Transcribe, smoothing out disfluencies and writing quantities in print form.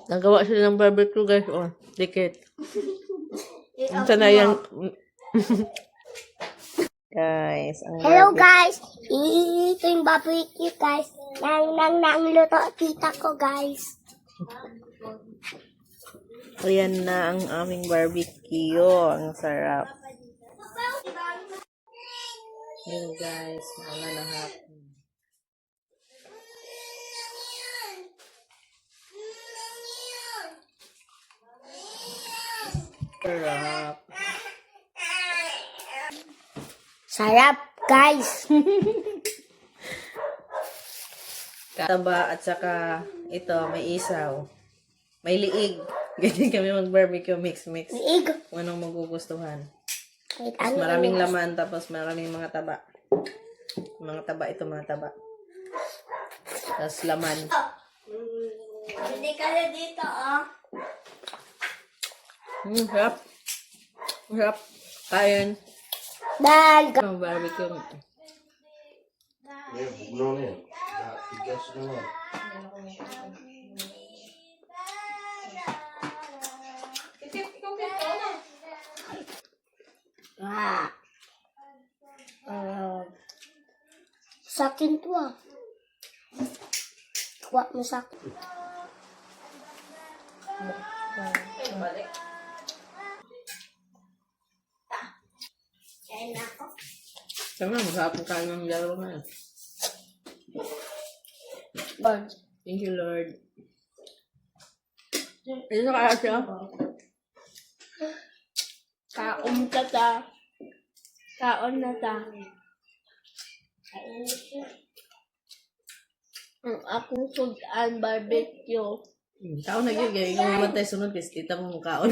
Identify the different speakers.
Speaker 1: Nagawa sila ng barbecue, guys. Oh, dikit. Saan na yan? Guys, ang
Speaker 2: Hello
Speaker 1: barbecue.
Speaker 2: guys! Ito yung barbecue guys. Nang luto tita ko guys.
Speaker 1: Ayan na ang aming barbecue. Ang sarap. Ayan guys, mauna na hapon. Sarap.
Speaker 2: Sarap guys!
Speaker 1: Taba at saka ito, may isaw. May liig. Ganyan kami mag-barbecue mix-mix.
Speaker 2: Liig!
Speaker 1: Kung anong magugustuhan.
Speaker 2: Kahit
Speaker 1: Tapos
Speaker 2: ano
Speaker 1: maraming laman, tapos maraming mga taba. Mga taba, ito mga taba. Tapos laman.
Speaker 2: Hindi ka na dito oh.
Speaker 1: Sarap. Sarap. Kain.
Speaker 2: Dahil
Speaker 1: Ang barbecue.
Speaker 3: Bugno na yan. Tigas na yan.
Speaker 2: sa akin to ah. Kuha mo sa akin. Kain ako.
Speaker 1: Sama, masarap ang kain ng dalawa nga.
Speaker 2: Lord.
Speaker 1: Thank you, Lord. Ito kaya siya.
Speaker 2: Kaon ka ta. Kaon na ta. Ang akong sudan barbecue.
Speaker 1: Tao na yun. Kaya ikaw naman tayo sunod kasi tita mo mukhaon.